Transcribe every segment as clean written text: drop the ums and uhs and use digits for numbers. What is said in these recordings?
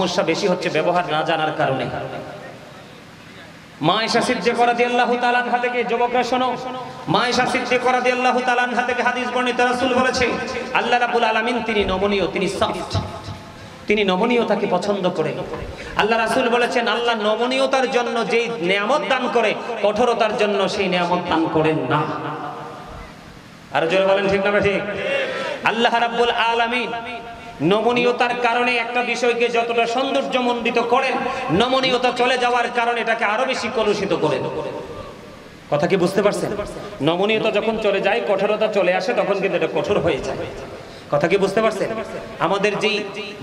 সমস্যা বেশি হচ্ছে ব্যবহার না জানার কারণে। মা আয়েশা সিদ্দিকা রাদিয়াল্লাহু তাআলা আনহা থেকে, যুবকরা শোনো, মা আয়েশা সিদ্দিকা রাদিয়াল্লাহু তাআলা আনহা থেকে হাদিস বর্ণিত, রাসূল বলেছে আল্লাহ রাব্বুল আলামিন তিনি নমনীয়, তিনি সফট, তিনি নমনীয়তাকে পছন্দ করেন। আল্লাহ রাসূল বলেছেন আল্লাহ নমনীয়তার জন্য যেই নিয়ামত দান করে, কঠোরতার জন্য সেই নিয়ামত দান করেন না। আর জোরে বলেন ঠিক না ঠিক? আল্লাহ রাব্বুল আলামিন নমনীয়তার কারণে একটা বিষয়কে যতটা সৌন্দর্যমণ্ডিত করেন, নমনীয়তা চলে যাওয়ার কারণে এটাকে আরো বেশি কলুষিত করেন। কথা কি বুঝতে পারছেন? নমনীয়তা যখন চলে যায়, কঠোরতা চলে আসে, তখন কিন্তু এটা কঠোর হয়ে যায়। কথা কি বুঝতে পারছেন? আমাদের যে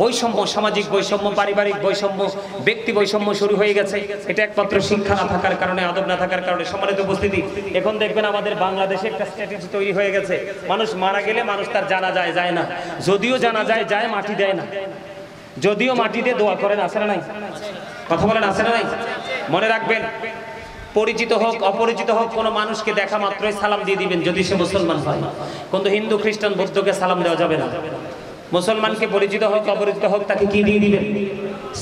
বৈষম্য, সামাজিক বৈষম্য, পারিবারিক বৈষম্য, ব্যক্তি বৈষম্য শুরু হয়ে গেছে, এটা একমাত্র শিক্ষা না থাকার কারণে, আদব না থাকার কারণে। সম্মানিত উপস্থিতি, এখন দেখবেন আমাদের বাংলাদেশে একটা স্ট্র্যাটেজি তৈরি হয়ে গেছে, মানুষ মারা গেলে মানুষ তার জানাজায় যায় না, যদিও জানাজায় যায় মাটি দেয় না, যদিও মাটি দিয়ে দোয়া করেন, আছে না নাই? কথা বলেন, আছে না নাই? মনে রাখবেন, পরিচিত হোক অপরিচিত হোক, কোনো মানুষকে দেখা মাত্রই সালাম দিয়ে দিবেন যদি সে মুসলমান হয়। কিন্তু হিন্দু, খ্রিস্টান, বৌদ্ধকে সালাম দেওয়া যাবে না। মুসলমানকে পরিচিত হোক অপরিচিত হোক, তাকে কি দিয়ে দিবেন?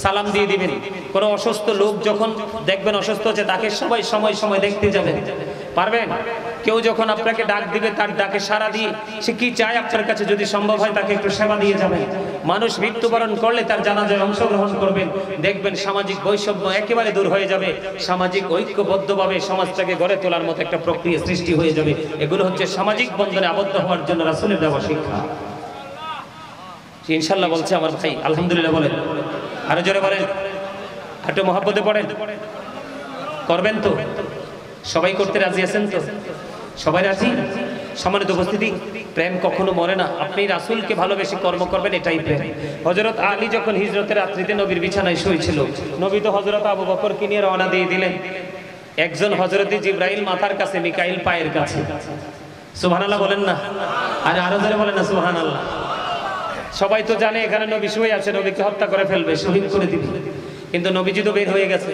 সালাম দিয়ে দিবেন। কোনো অসুস্থ লোক যখন দেখবেন অসুস্থ হচ্ছে, তাকে সবাই সময় সময় দেখতে যাবেন, পারবেন? কেউ যখন আপনাকে ডাক দিবে, তার ডাকে সাড়া দিয়ে সে কি চায় আপনার কাছে, যদি সম্ভব হয় তাকে একটু সেবা দিয়ে যাবেন। মানুষ মৃত্যুবরণ করলে তার জানাজায় অংশগ্রহণ করবেন, দেখবেন সামাজিক বৈষম্য একেবারে দূর হয়ে যাবে, সামাজিক ঐক্যবদ্ধভাবে সমাজটাকে গড়ে তোলার মতো একটা প্রক্রিয়া সৃষ্টি হয়ে যাবে। এগুলো হচ্ছে সামাজিক বন্ধনে আবদ্ধ হওয়ার জন্য রাসূলের দেওয়া শিক্ষা। ইনশাআল্লাহ বলছে আমার ভাই, আলহামদুলিল্লাহ বলেন, আরো জোরে বলেন, একটু মহব্বতে পড়েন, করবেন তো? সবাই করতে রাজি আছেন তো? সবাই রাজি? সম্মানিত উপস্থিতি, প্রেম কখনো মরে না। আপনি রাসূলকে ভালোবেসে কর্ম করবেন, এটাই প্রেম। হযরত আলী যখন হিজরতের রাত্রিতে নবীর বিছানায় শুয়েছিল, নবী তো হযরত আবু বকরকে নিয়ে রওনা দিয়ে দিলেন। একজন হযরত জিবরাইল মাথার কাছে, মিকাইল পায়ের কাছে। সুবহানাল্লাহ বলেন না? আরো জোরে বলেন না সুবহানাল্লাহ। সবাই তো জানে এখানে নবী শুয়ে আছে, নবীকে হত্যা করে ফেলবে, শহীদ করে দিবে। কিন্তু নবীজি তো বের হয়ে গেছে,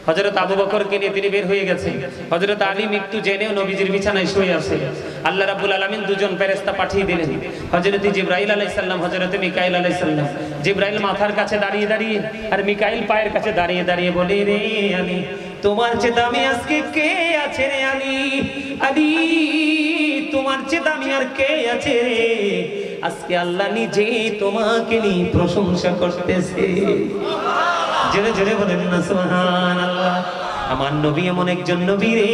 হযরত আবু বকরকে নিয়ে তিনি বের হয়ে গেছেন। হযরত আলী মৃত্যু জেনেও নবীজির বিছানায় শুয়ে আছে। আল্লাহ রাব্বুল আলামিন দুজন ফেরেশতা পাঠিয়ে দিলেন, হযরত জিবরাইল আলাইহিস সালাম, হযরত মিকাইল আলাইহিস সালাম। জিবরাইল মাথার কাছে দাঁড়িয়ে দাঁড়িয়ে আর মিকাইল পায়ের কাছে দাঁড়িয়ে দাঁড়িয়ে বলে, রে আলী, তোমার চেয়ে দামি আজকে কে আছে রে আলী? আলী, তোমার চেয়ে দামি আর কে আছে রে? আজকে আল্লাহ নিজে তোমাকে নিয়ে প্রশংসা করতেছে। জোরে জোরে বলেন না সুবহানাল্লাহ। আমার নবী এমন একজন নবী রে,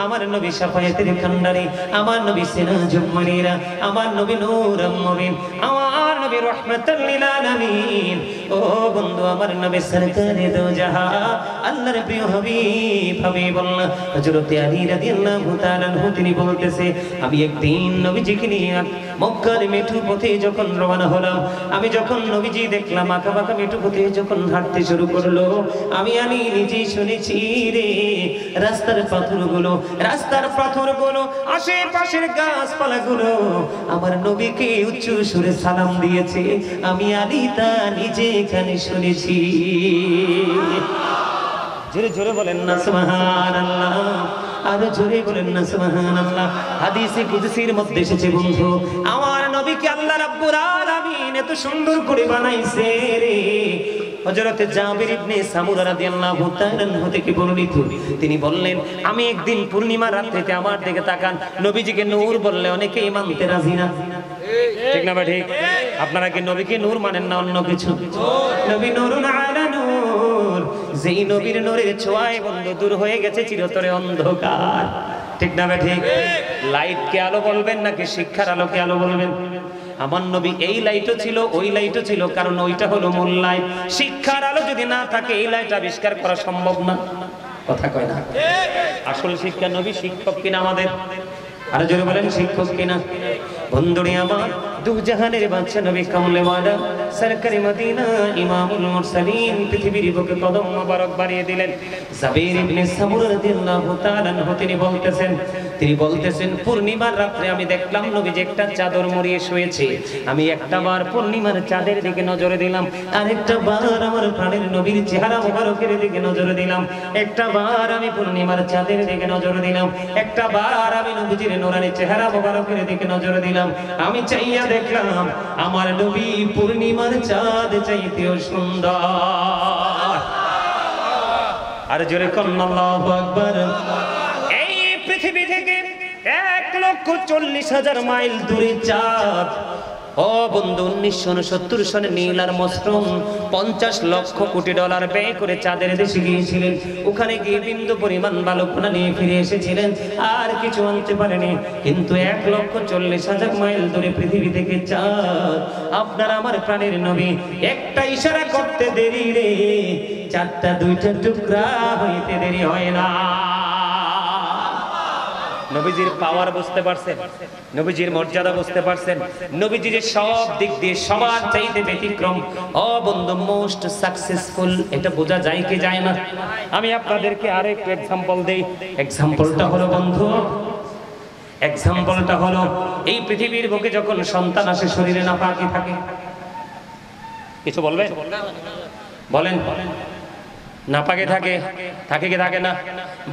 আমার নবী শাফায়াতের কান্ডারি, আমার নবী সিরাজুল মুনিরা, আমার নবী নূরুল মুবিন, আমার নবী রাহমাতাল লিল আলামিন। ও বন্ধু, আমার নবী সরকারে দো জাহান, আল্লাহর প্রিয় হাবিবুল্লাহ হযরত আলী রাদিয়াল্লাহু তাআলা আনহু তিনি বলতেছে, আমি একদিন নবীজিকে নিয়ে মক্কার মেঠু পথে যখন রওনা হলাম, আমি যখন নবীজি দেখলাম আঁকা বাঁকা মেঠু পথে যখন হাঁটতে শুরু করলো, আমি নিজেই শুনেছি রে, রাস্তার পাথরগুলো, আশেপাশের গাছপালাগুলো আমার নবীকে উচ্চ সুরে সালাম দিয়েছে। আমি আলী তা নিজে এখানে শুনেছি। জোরে জোরে বলেন না সুবহানাল্লাহ, আরো জোরে বলেন না সুবহানাল্লাহ। হাদিসে কুদসির মধ্যে এসেছে, বন্ধু, আমার নবীকে আল্লাহ রাব্বুল আলামিন এত সুন্দর করে বানাইছে রে। হযরত জাবির ইবনে সামুরা রাদিয়াল্লাহু তাআলা আনহু থেকে বর্ণিত, তিনি বললেন, আমি একদিন পূর্ণিমা রাত্রিতে আমার দিকে তাকান, নবীজিকে নূর বললে অনেকেই মানতে রাজি না, ঠিক না ঠিক? আপনারা কি নবীকে নূর মানেন না অন্য কিছু? নবী নূরুন আলা নূর, যেই নবীর নূরের ছোঁয়ায় বন্ধু দূর হয়ে গেছে চিরতরে অন্ধকার, ঠিক না ঠিক? লাইটকে আলো বলবেন নাকি শিক্ষার আলোকে আলো বলবেন? আমার নবী এই লাইটও ছিল, ওই লাইটও ছিল, কারণ ওইটা হলো মূল লাইট। শিক্ষার আলো যদি না থাকে এই লাইট আবিষ্কার করা সম্ভব না। কথা কয় না? আসল শিক্ষা নবী শিক্ষক কিনা আমাদের? আর জোরে বলেন, শিক্ষক কিনা? বন্ধুরে আমার, দু জাহানের বাদশা নবী কামলেওয়ালা সরকারি মদিনা ইমামুল মুরসালিন, পৃথিবীর বুকে কদম মোবারক বাড়িয়ে দিলেন। জাবির ইবনে সামুরা রাদিয়াল্লাহু তাআলা আনহু তিনি বলতেছেন, পূর্ণিমার রাতে আমি দেখলাম নবীজি একটা চাদর মুড়িয়ে শুয়েছে। আমি একটা বার পূর্ণিমার চাঁদের দিকে নজর দিলাম, আরেকটা বার আমার প্রাণের নবীর চেহারা মোবারকের দিকে নজর দিলাম, একটা বার আমি পূর্ণিমার চাঁদের দিকে নজর দিলাম, একটা বার আমি নবীজির নূরানি চেহারা মোবারকের দিকে নজর দিলাম। আমি চাইয়া দেখলাম আমার নবী পূর্ণিমা পূর্ণিমার চাঁদ চাইতেও সুন্দর। আর জোরে কন্না আল্লাহু আকবার। এই পৃথিবী থেকে 1,40,000 মাইল দূরে চাঁদ। ও বন্ধু, 1969 সনে Neil Armstrong 50 lakh crore dollar ব্যয় করে চাঁদের দেশে গিয়েছিলেন। ওখানে গিয়ে বিন্দু পরিমাণ বালুকণা নিয়ে ফিরে এসেছিলেন, আর কিছু আনতে পারেনি। কিন্তু 1,40,000 মাইল দূরে পৃথিবী থেকে চাঁদ। আপনার আমার প্রাণের নবী একটা ইশারা করতে দেরি রে, চাঁদটা 2টা টুকরা হইতে দেরি হয় না। নবীজির পাওয়ার বুঝতে পারছেন, নবীজির মর্যাদা বুঝতে পারছেন, নবীজি যে সব দিক দিয়ে সবার চাইতে ব্যতিক্রম। ও বন্ধু, মোস্ট সাকসেসফুল, এটা বোঝা যায় কি যায় না? আমি আপনাদেরকে আরেকটু এক্সাম্পল দেই। এক্সাম্পলটা হলো বন্ধু, এক্সাম্পলটা হলো এই পৃথিবীর বুকে যখন সন্তান আসে শরীরে নাপাকি থাকে। কিছু বলবেন? বলেন। নাপাকে থাকে, থাকে কি থাকে না?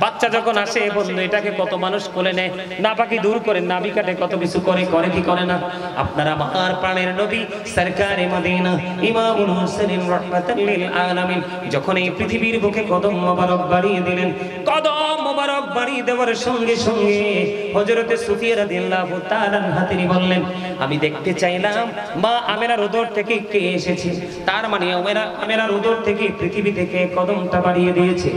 বাচ্চা যখন আসে বন্ধু, এটাকে কত মানুষ কোলে নেয়, নাপাকি দূর করে, নাভি কাটে, কত কিছু করে, করে কি করে না? আপনারা আমার প্রাণের নবী সরকারে মদিনা ইমামুল মুরসালিন রাহমাতাল লিল আলামিন যখন এই পৃথিবীর বুকে কদম মোবারক বাড়িয়ে দিলেন, কদম মোবারক বাড়িয়ে দেওয়ার সঙ্গে সঙ্গে হযরতে সুফিয়া রাদিয়াল্লাহু তাআলা তিনি বললেন, আমি দেখতে চাইলাম মা আমেনার উদর থেকে কে এসেছে। তার মানে আমেনার উদর থেকে পৃথিবী থেকে কদম বাড়িয়ে দিয়েছে।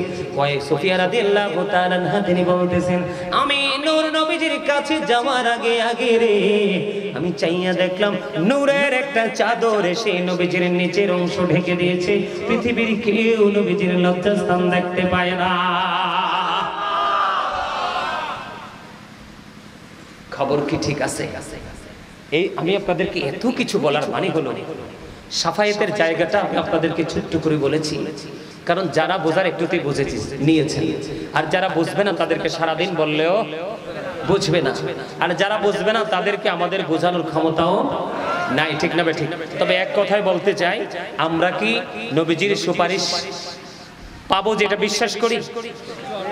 সুফিয়া রাদিয়াল্লাহু তাআলা তিনি বলতেছেন, আমি নূর নবীজির কাছে যাওয়ার আগে আগে রে আমি চাইয়া দেখলাম নূরের একটা চাদর এসে নবীজির নিচের অংশ ঢেকে দিয়েছে। পৃথিবীর কেউ নবীজির লজ্জাস্থান দেখতে পায় না। খবর কি ঠিক আছে? এই আমি আপনাদেরকে এত কিছু বলার মানে হলো সাফায়েতের জায়গাটা আমি আপনাদেরকে ছোট্ট করে বলেছি, কারণ যারা বোঝার একটুতেই বুঝেছি নিয়েছেন, আর যারা বুঝবে না তাদেরকে সারাদিন বললেও বুঝবে না, আর যারা বুঝবে না তাদেরকে আমাদের বোঝানোর ক্ষমতাও নাই, ঠিক না ঠিক? তবে এক কথায় বলতে চাই, আমরা কি নবীজির সুপারিশ পাবো যেটা বিশ্বাস করি?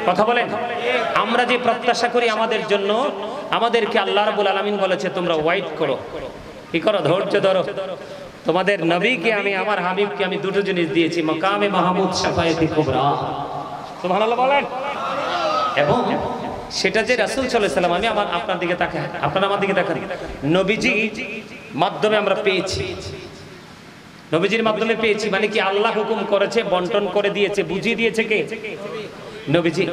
কথা বলেন। আমরা যে প্রত্যাশা করি আমাদের জন্য, আমাদেরকে আল্লাহ রাব্বুল আলামিন বলেছে তোমরা ওয়েট করো, কি করো? ধৈর্য ধরো। তোমাদের নবীকে আমি, আমার হাবিবকে আমি দুটো জিনিস দিয়েছি, মাকামে মাহমুদ শাফায়াতে কুবরা। সুবহানাল্লাহ বলেন। এবং সেটা যে রাসূল সাল্লাল্লাহু আলাইহি ওয়াসাল্লাম, আমি আপনার দিকে তাকাই, আপনারা আমার দিকে তাকান, নবীজি মাধ্যমে আমরা পেয়েছি, নবীজির মাধ্যমে পেয়েছি। মানে কি আল্লাহ হুকুম করেছে, বন্টন করে দিয়েছে, বুঝিয়ে দিয়েছে কে? নবীজি।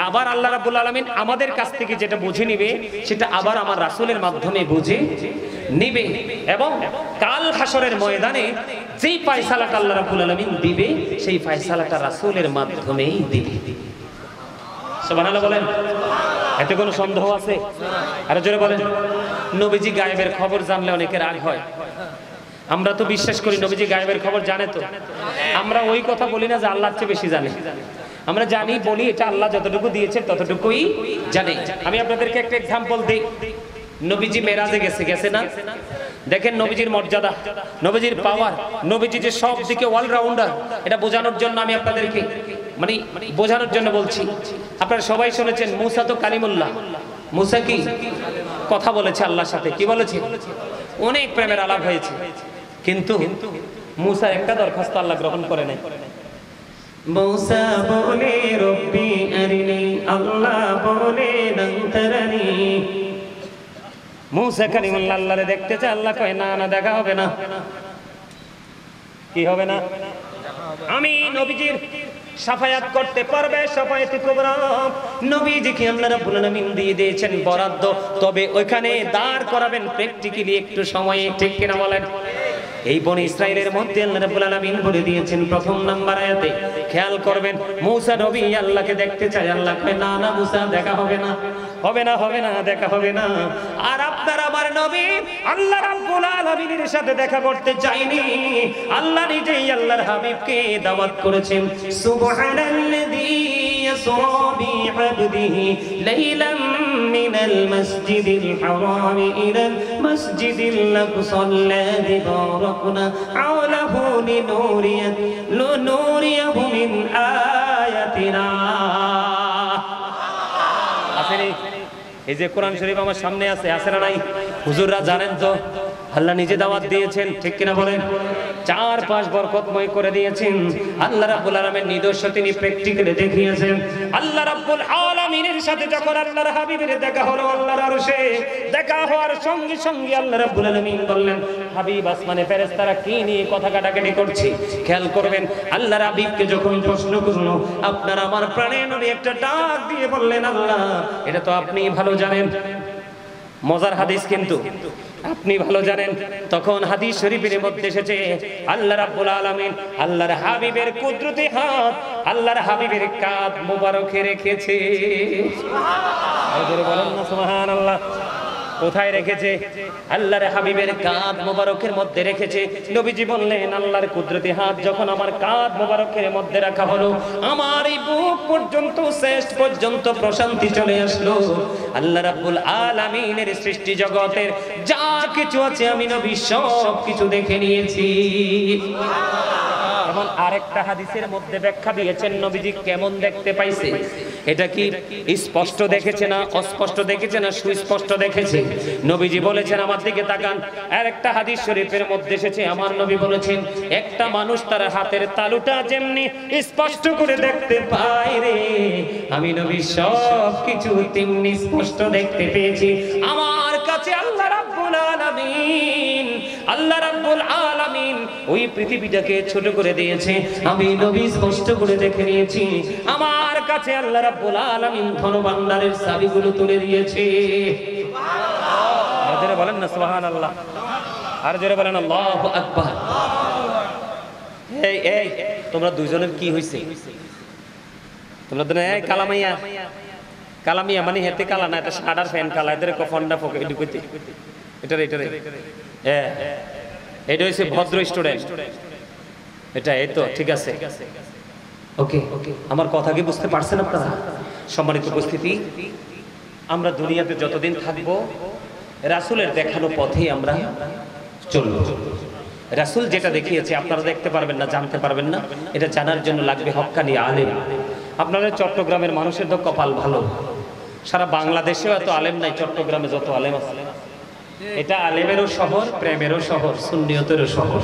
আবার আল্লাহ রাব্বুল আলামিন আমাদের কাছ থেকে যেটা বুঝে নিবে সেটা আবার আমার রাসূলের মাধ্যমে বুঝে নিবে। এবং কাল হাসরের ময়দানে যেই ফয়সালাটা আল্লাহ রাব্বুল আলামিন দিবে সেই ফয়সালাটা রাসূলের মাধ্যমেই দিবে। সুবহানাল্লাহ বলেন। এতে কোনো সন্দেহ আছে? আরো জোরে বলেন। নবীজি গায়েবের খবর জানলে অনেকের রাগ হয়। আমরা তো বিশ্বাস করি নবীজি গায়েবের খবর জানে। তো আমরা ওই কথা বলি না যে আল্লাহর চেয়ে বেশি জানে। আমরা জানি, বলি এটা আল্লাহ যতটুকু দিয়েছে ততটুকুই জানে। আমি আপনাদেরকে একটা এক্সাম্পল দেই। নবীজি মেরাজে গেছে না? দেখেন নবীজির মর্যাদা, নবীজির পাওয়ার, নবীজি যে সব দিকে অলরাউন্ডার, এটা বোঝানোর জন্য আমি আপনাদেরকে মানে বোঝানোর জন্য বলছি। আপনারা সবাই শুনেছেন মুসা তো কালিমুল্লাহ। মুসা কি কথা বলেছে আল্লাহর সাথে? কি বলেছে? অনেক প্রেমের আলাপ হয়েছে, কিন্তু মুসা একটা দরখাস্ত আল্লাহ গ্রহণ করে নাই। মুসা বলে রব্বি আরিনি, আল্লাহ বলে লান তারানি। মুসা কালিমুল্লাহ আল্লাহরে দেখতে চায়, আল্লাহ কয় না না, দেখা হবে না। কি হবে না? আমি নবীজির শাফায়াত করতে পারবে, শাফায়াতে কুবরা নবীজিকে আল্লাহ রাব্বুল আলামিন দিয়ে দিয়েছেন বরাদ্দ। তবে ওইখানে দাঁড় করাবেন প্র্যাকটিক্যালি একটু সময়ে, ঠিক কিনা বলেন? এই বনি ইসরাইলের মধ্যে আল্লাহ রাব্বুল আলামিন বলে দিয়েছেন প্রথম নাম্বার আয়াতে, খেয়াল করবেন, মুসা নবী আল্লাহকে দেখতে চায়, আল্লাহ কয় না না মুসা, দেখা হবে না, হবে না, হবে না, দেখা হবে না। আর আপনার আমার নবী আল্লাহ রাব্বুল আলামিনের সাথে দেখা করতে চাইনি, আল্লাহ নিজেই আল্লাহর হাবিবকে দাওয়াত করেছেন। সুবহানাল্লাযী ইয়াসরা বি'আবদিহি লাইলাম মিনাল মাসজিদিল হারাম ইলাল মাসজিদিল আকসাল্লাযী বারাকনা হাওলাহু লিনুরিয়াহু মিন আয়াতিনা। এই যে কোরআন শরীফ আমার সামনে আছে না নাই? হুজুররা জানেন তো আল্লাহ নিজে দাওয়াত দিয়েছেন, ঠিক কিনা বলেন? 4-5 বরকতময় করে দিয়েছেন। আল্লাহ রাব্বুল আলামিন নিদর্শন তিনি প্র্যাকটিক্যালি দেখিয়েছেন। আল্লাহ রাব্বুল আলামিনের সাথে যখন আল্লাহর হাবিবের দেখা হলো আল্লাহর আরশে, দেখা হওয়ার সঙ্গে সঙ্গে আল্লাহ রাব্বুল আলামিন বললেন, হাবিব আসমানে ফেরেশতারা কি নিয়ে কথা কাটাকাটি করছে? খেয়াল করবেন, আল্লাহর হাবিবকে যখন প্রশ্ন করলো, আপনার আমার প্রাণের নবী একটা ডাক দিয়ে বললেন, আল্লাহ এটা তো আপনি ভালো জানেন। মজার হাদিস কিন্তু আপনি ভালো জানেন। তখন হাদিস শরীফের মধ্যে এসেছে আল্লাহ রাব্বুল আলামিন আল্লাহর হাবিবের কুদরতি হাত আল্লাহর হাবিবের কাঁধ মোবারকে রেখেছে। সুবহানাল্লাহ, বলেন না সুবহানাল্লাহ। কোথায় রেখেছে? আল্লাহর হাবিবের কাঁধ মোবারকের মধ্যে রেখেছে। নবীজি বললেন, আল্লাহর কুদরতি হাত যখন আমার কাঁধ মোবারকের মধ্যে রাখা হলো, আমার এই বুক পর্যন্ত শেষ পর্যন্ত প্রশান্তি চলে আসলো। আল্লাহ রাব্বুল আলামিনের সৃষ্টি জগতের যা কিছু আছে আমি নবী সব কিছু দেখে নিয়েছি। এখন আরেকটা হাদিসের মধ্যে ব্যাখ্যা দিয়েছেন নবীজি কেমন দেখতে পাইছে। এটা কি স্পষ্ট দেখেছে না অস্পষ্ট দেখেছে না সুস্পষ্ট দেখেছে? নবীজি বলেছেন, আমার দিকে তাকান। আরেকটা হাদিস শরীফের মধ্যে এসেছে, আমার নবী বলেছেন, একটা মানুষ তার হাতের তালুটা যেমনি স্পষ্ট করে দেখতে পায় রে, আমি নবী সব কিছু তেমনি স্পষ্ট দেখতে পেয়েছি। আমার কাছে আল্লাহ রাব্বুল আলামিন ওই পৃথিবীটাকে ছোট করে দিয়েছে, আমি নবী স্পষ্ট করে দেখে নিয়েছি। আমার কাছে আল্লাহ রাব্বুল আলামিন ধনভাণ্ডারের চাবিগুলো তুলে দিয়েছে। আর জোরে বলেন না সুবহানাল্লাহ, আর জোরে বলেন আল্লাহু আকবার। এই তোমরা দুইজনের কি হইছে? তোমরা তো এই কালামিয়া মানে হেতে কালা না, এটা সাদার ফ্যান কালা, এদের কফন্ডা ফকে ঢুকইতে এটারে এটা হচ্ছে ভদ্র স্টুডেন্ট। এটা এই তো ঠিক আছে, ওকে। আমার কথা কি বুঝতে পারছেন আপনারা? সম্মানিত উপস্থিতি, আমরা দুনিয়াতে যতদিন থাকবো রাসূলের দেখানো পথেই আমরা চলব। রাসূল যেটা দেখিয়েছে আপনারা দেখতে পারবেন না, জানতে পারবেন না। এটা জানার জন্য লাগবে হক্কানি আলেম। আপনাদের চট্টগ্রামের মানুষের তো কপাল ভালো, সারা বাংলাদেশেও এত আলেম নাই, চট্টগ্রামে যত আলেম আছে। এটা আলেমেরও শহর, প্রেমেরও শহর, সুন্নিয়তেরও শহর।